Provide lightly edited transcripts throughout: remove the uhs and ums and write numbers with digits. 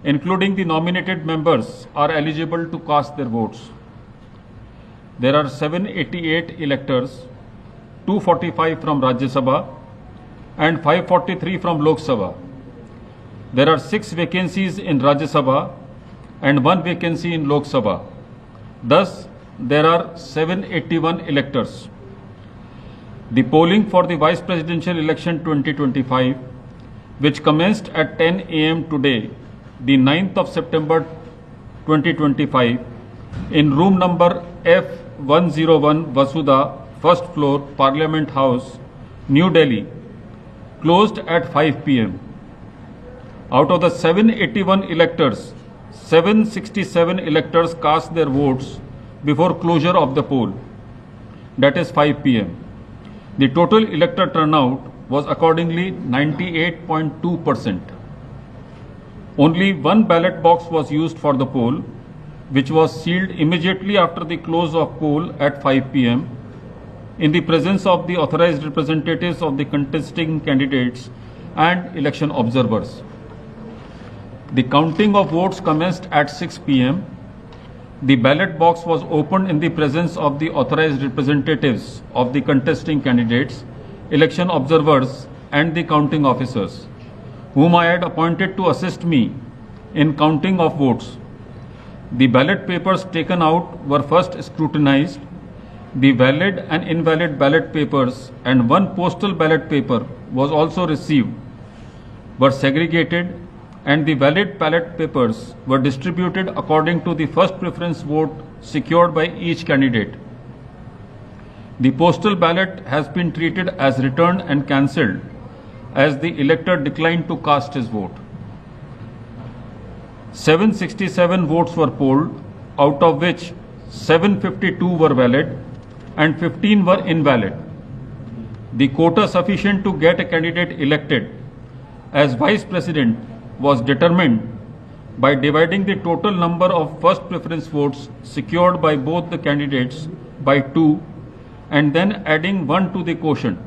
including the nominated members, are eligible to cast their votes. There are 788 electors, 245 from Rajya Sabha and 543 from Lok Sabha. There are 6 vacancies in Rajya Sabha and 1 vacancy in Lok Sabha. Thus, there are 781 electors. The polling for the Vice Presidential Election 2025, which commenced at 10 a.m. today, the 9th of September 2025, in room number F101 Vasudha, first floor, Parliament House, New Delhi, closed at 5 p.m. Out of the 781 electors, 767 electors cast their votes before closure of the poll, that is 5 p.m. The total elector turnout was accordingly 98.2%. Only one ballot box was used for the poll, which was sealed immediately after the close of poll at 5 p.m. in the presence of the authorized representatives of the contesting candidates and election observers. The counting of votes commenced at 6 p.m. The ballot box was opened in the presence of the authorized representatives of the contesting candidates, election observers, and the counting officers, whom I had appointed to assist me in counting of votes. The ballot papers taken out were first scrutinized. The valid and invalid ballot papers and one postal ballot paper was also received, were segregated, and the valid ballot papers were distributed according to the first preference vote secured by each candidate. The postal ballot has been treated as returned and cancelled, as the elector declined to cast his vote. 767 votes were polled, out of which 752 were valid and 15 were invalid. The quota sufficient to get a candidate elected as Vice President was determined by dividing the total number of first preference votes secured by both the candidates by 2 and then adding 1 to the quotient.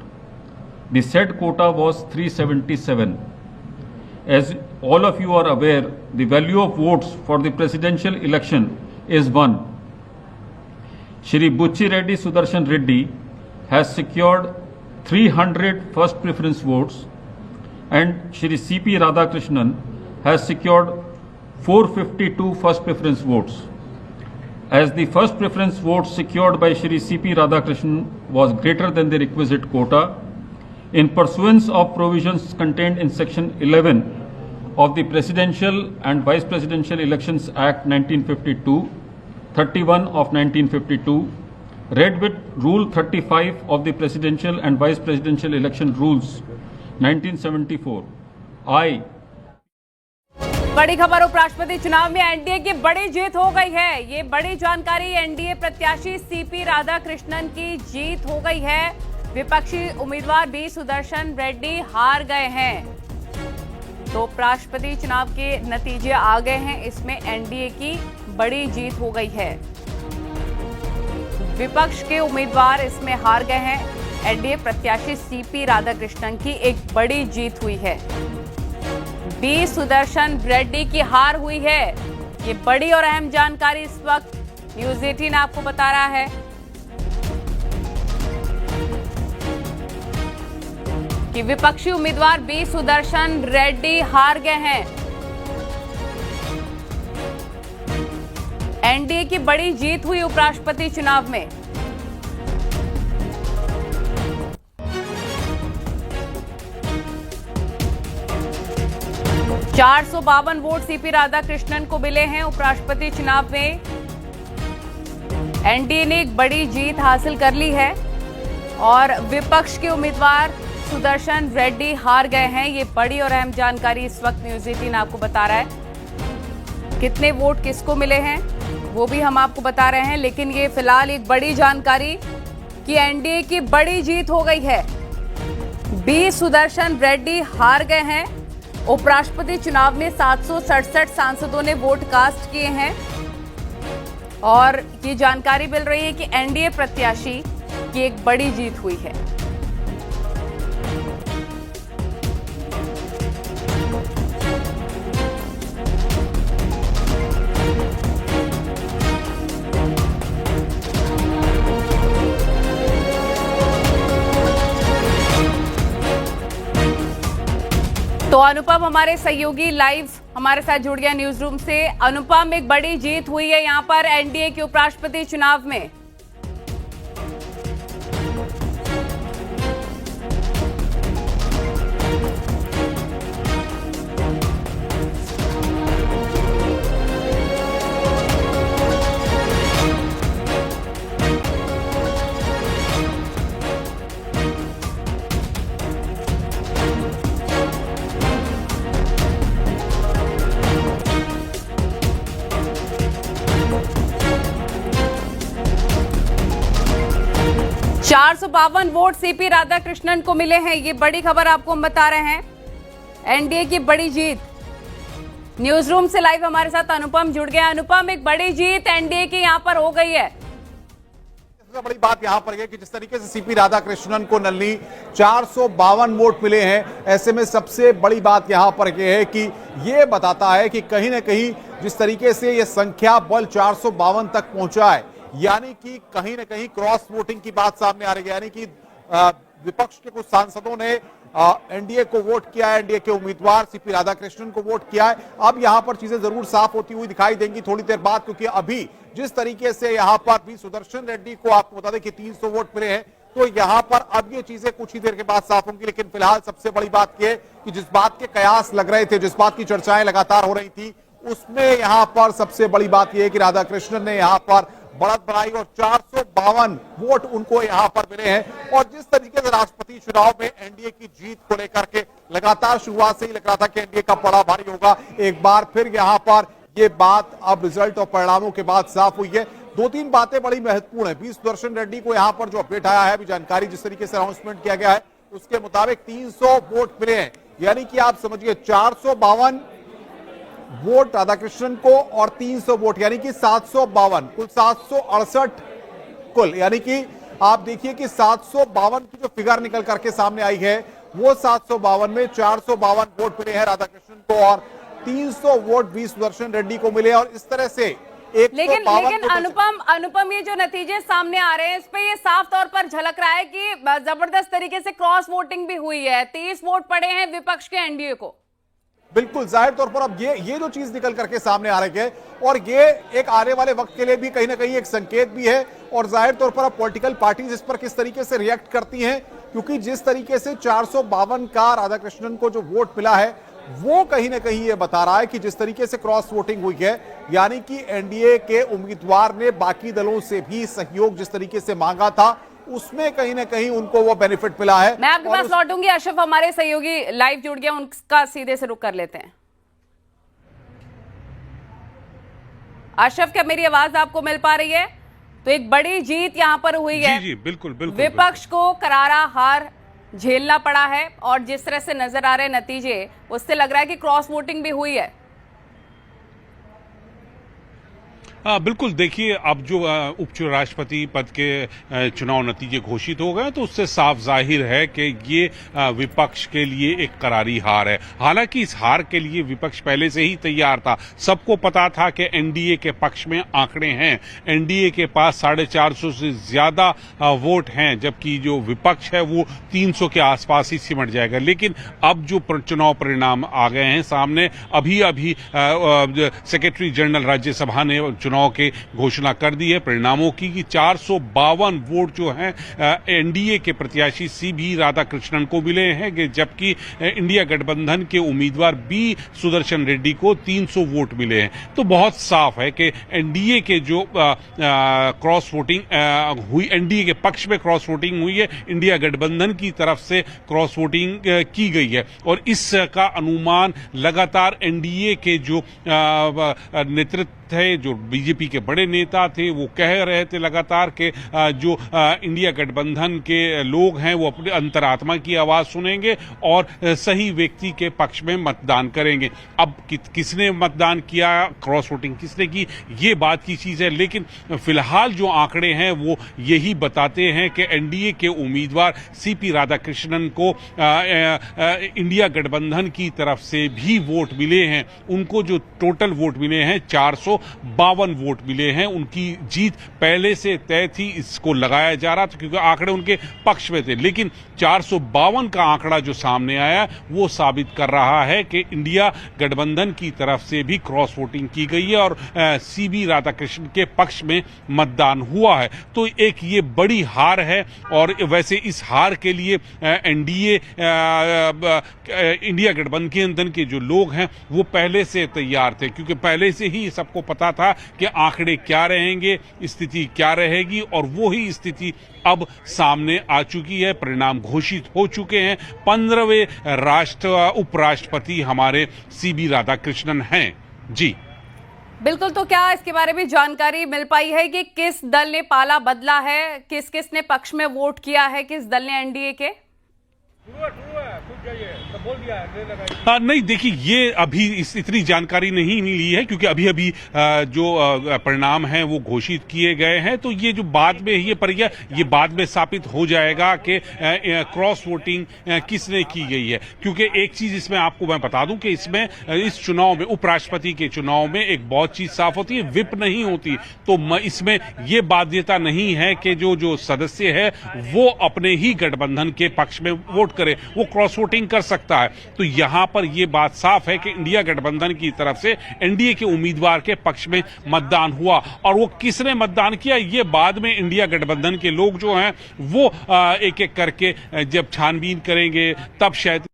The said quota was 377. As all of you are aware, the value of votes for the presidential election is 1. Shri Buchi Reddy Sudarshan Reddy has secured 300 first preference votes and Shri C.P. Radhakrishnan has secured 452 first preference votes. As the first preference vote secured by Shri C.P. Radhakrishnan was greater than the requisite quota, in pursuance of provisions contained in Section 11 of the Presidential and Vice Presidential Elections Act 1952, 31 of 1952, read with Rule 35 of the Presidential and Vice Presidential Election Rules 1974, I बड़ी खबर, उपराष्ट्रपति चुनाव में NDA की बड़ी जीत हो गई है। ये बड़ी जानकारी, एनडीए प्रत्याशी सीपी राधाकृष्णन की जीत हो गई है। विपक्षी उम्मीदवार बी सुदर्शन रेड्डी हार गए हैं। तो उपराष्ट्रपति चुनाव के नतीजे आ गए हैं, इसमें एनडीए की बड़ी जीत हो गई है। विपक्ष के उम्मीदवार इसमें हार गए हैं। एनडीए प्रत्याशी सीपी राधाकृष्णन की एक बड़ी जीत हुई है। बी सुदर्शन रेड्डी की हार हुई है। ये बड़ी और अहम जानकारी इस वक्त न्यूज 18 आपको बता रहा है कि विपक्षी उम्मीदवार बी सुदर्शन रेड्डी हार गए हैं। एनडीए की बड़ी जीत हुई उपराष्ट्रपति चुनाव में। चार 452 वोट सीपी राधाकृष्णन को मिले हैं। उपराष्ट्रपति चुनाव में एनडीए ने एक बड़ी जीत हासिल कर ली है और विपक्ष के उम्मीदवार सुदर्शन रेड्डी हार गए हैं। ये बड़ी और अहम जानकारी इस वक्त न्यूज 18 आपको बता रहा है। कितने वोट किसको मिले हैं वो भी हम आपको बता रहे हैं, लेकिन ये फिलहाल एक बड़ी जानकारी कि एनडीए की बड़ी जीत हो गई है। बी सुदर्शन रेड्डी हार गए हैं। उपराष्ट्रपति चुनाव में 767 सांसदों ने वोट कास्ट किए हैं और ये जानकारी मिल रही है कि एनडीए प्रत्याशी की एक बड़ी जीत हुई है। अनुपम हमारे सहयोगी लाइव हमारे साथ जुड़ गया न्यूज रूम से। अनुपम, एक बड़ी जीत हुई है यहाँ पर एनडीए के उपराष्ट्रपति चुनाव में। 452 वोट सीपी राधाकृष्णन को मिले हैं। ये बड़ी खबर आपको हम बता रहे हैं, एनडीए की बड़ी जीत। न्यूज रूम से लाइव हमारे साथ अनुपम जुड़ गए। अनुपम, एक बड़ी जीत एनडीए की यहां पर हो गई है। सबसे बड़ी बात यहां पर है कि जिस तरीके से सीपी राधाकृष्णन को नल्ली 452 वोट मिले हैं, ऐसे में सबसे बड़ी बात यहां पर यह है कि यह बताता है कि कहीं ना कहीं जिस तरीके से यह संख्या बल 452 तक पहुंचा है, यानी कि कहीं ना कहीं क्रॉस वोटिंग की बात सामने आ रही है। यानी कि विपक्ष के कुछ सांसदों ने एनडीए को वोट किया है, एनडीए के उम्मीदवार सीपी राधाकृष्णन को वोट किया है। अब यहां पर चीजें जरूर साफ होती हुई दिखाई देंगी थोड़ी देर बाद, क्योंकि अभी जिस तरीके से यहां पर भी सुदर्शन रेड्डी को आपको बता दें कि 300 वोट मिले हैं, तो यहां पर अब ये चीजें कुछ ही देर के बाद साफ होंगी। लेकिन फिलहाल सबसे बड़ी बात यह कि जिस बात के कयास लग रहे थे, जिस बात की चर्चाएं लगातार हो रही थी, उसमें यहां पर सबसे बड़ी बात यह है कि राधाकृष्णन ने यहां पर बढ़त बनाई और 452 वोट उनको यहां पर मिले हैं। और जिस तरीके से राष्ट्रपति चुनाव में एनडीए की जीत को लेकर के लगातार शुरुआत से ही लग रहा था कि एनडीए का पड़ा भारी होगा, एक बार फिर यहां पर यह बात अब रिजल्ट और परिणामों के बाद साफ हुई है। दो तीन बातें बड़ी महत्वपूर्ण है। सुदर्शन रेड्डी को यहां पर जो अपडेट आया है, जानकारी जिस तरीके से अनाउंसमेंट किया गया है, उसके मुताबिक 300 वोट मिले हैं। यानी कि आप समझिए 452 वोट राधाकृष्णन को और 300 वोट यानी कि 752, कुल 768 कुल। यानी कि आप देखिए कि 752 की जो फिगर निकल करके सामने आई है, वो 752 में 452 वोट मिले हैं राधाकृष्णन को और 300 वोट वी सुदर्शन रेड्डी को मिले। और इस तरह से लेकिन अनुपम ये जो नतीजे सामने आ रहे हैं, इस पे ये साफ तौर पर झलक रहा है कि जबरदस्त तरीके से क्रॉस वोटिंग भी हुई है। 30 वोट पड़े हैं विपक्ष के एनडीए को। बिल्कुल जाहिर तौर पर अब ये जो चीज निकल करके सामने आ रही है, और ये एक आने वाले वक्त के लिए भी कहीं ना कहीं एक संकेत भी है। और जाहिर तौर पर अब पॉलिटिकल पार्टीज इस पर किस तरीके से रिएक्ट करती हैं, क्योंकि जिस तरीके से 452 का राधाकृष्णन को जो वोट मिला है, वो कहीं ना कहीं ये बता रहा है कि जिस तरीके से क्रॉस वोटिंग हुई है, यानी कि एनडीए के उम्मीदवार ने बाकी दलों से भी सहयोग जिस तरीके से मांगा था, उसमें कहीं ना कहीं उनको वो बेनिफिट मिला है। मैं आपके पास लौटूंगी। अशरफ हमारे सहयोगी लाइव जुड़ गया, उनका सीधे से रुख कर लेते हैं। अशरफ, क्या मेरी आवाज आपको मिल पा रही है? तो एक बड़ी जीत यहां पर हुई है। जी बिल्कुल बिल्कुल। विपक्ष को करारा हार झेलना पड़ा है और जिस तरह से नजर आ रहे नतीजे, उससे लग रहा है कि क्रॉस वोटिंग भी हुई है। बिल्कुल। देखिए, अब जो उपराष्ट्रपति पद के चुनाव नतीजे घोषित हो गए, तो उससे साफ जाहिर है कि ये विपक्ष के लिए एक करारी हार है। हालांकि इस हार के लिए विपक्ष पहले से ही तैयार था। सबको पता था कि एनडीए के पक्ष में आंकड़े हैं, एनडीए के पास 450 से ज्यादा वोट हैं, जबकि जो विपक्ष है वो 300 के आसपास ही सिमट जाएगा। लेकिन अब जो चुनाव परिणाम आ गए हैं सामने, अभी सेक्रेटरी जनरल राज्यसभा ने चुनाव के घोषणा कर दी है परिणामों की कि 452 वोट जो हैं एनडीए के प्रत्याशी सीपी राधाकृष्णन को मिले हैं, जबकि इंडिया गठबंधन के उम्मीदवार बी सुदर्शन रेड्डी को 300 वोट मिले हैं। तो बहुत साफ है कि एनडीए के जो क्रॉस वोटिंग हुई, एनडीए के पक्ष में क्रॉस वोटिंग हुई है, इंडिया गठबंधन की तरफ से क्रॉस वोटिंग की गई है। और इसका अनुमान लगातार एनडीए के जो नेतृत्व थे, जो बीजेपी के बड़े नेता थे, वो कह रहे थे लगातार कि जो इंडिया गठबंधन के लोग हैं वो अपने अंतरात्मा की आवाज सुनेंगे और सही व्यक्ति के पक्ष में मतदान करेंगे। अब किसने मतदान किया, क्रॉस वोटिंग किसने की, ये बात की चीज है। लेकिन फिलहाल जो आंकड़े हैं वो यही बताते हैं कि एनडीए के उम्मीदवार सीपी राधाकृष्णन को इंडिया गठबंधन की तरफ से भी वोट मिले हैं। उनको जो टोटल वोट मिले हैं 400, 452 वोट मिले हैं। उनकी जीत पहले से तय थी, इसको लगाया जा रहा था क्योंकि आंकड़े उनके पक्ष में थे, लेकिन 452 का आंकड़ा जो सामने आया वो साबित कर रहा है कि इंडिया गठबंधन की तरफ से भी क्रॉस वोटिंग की गई है और सीबी राधाकृष्णन के पक्ष में मतदान हुआ है। तो एक ये बड़ी हार है और वैसे इस हार के लिए एनडीए इंडिया गठबंधन के जो लोग हैं वो पहले से तैयार थे, क्योंकि पहले से ही सबको पता था कि आंकड़े क्या रहेंगे, स्थिति क्या रहेगी, और वो ही स्थिति अब सामने आ चुकी है। परिणाम घोषित हो चुके हैं। 15वें उपराष्ट्रपति हमारे सीबी राधाकृष्णन हैं। जी बिल्कुल, तो क्या इसके बारे में जानकारी मिल पाई है कि किस दल ने पाला बदला है, किस किस ने पक्ष में वोट किया है, किस दल ने एनडीए के? नहीं, देखिए ये अभी इतनी जानकारी नहीं ली है क्योंकि अभी अभी जो परिणाम हैं वो घोषित किए गए हैं। तो ये जो बाद में ये प्रक्रिया ये बाद में स्थापित हो जाएगा कि क्रॉस वोटिंग किसने की गई है, क्योंकि एक चीज इसमें आपको मैं बता दूं कि इसमें इस चुनाव में उपराष्ट्रपति के चुनाव में एक बहुत चीज साफ होती है, विप नहीं होती। तो इसमें ये बाध्यता नहीं है कि जो सदस्य है वो अपने ही गठबंधन के पक्ष में वोट करे, वो क्रॉस वोटिंग कर सकता है। तो यहां पर यह बात साफ है कि इंडिया गठबंधन की तरफ से एनडीए के उम्मीदवार के पक्ष में मतदान हुआ, और वो किसने मतदान किया ये बाद में इंडिया गठबंधन के लोग जो हैं वो एक एक करके जब छानबीन करेंगे तब शायद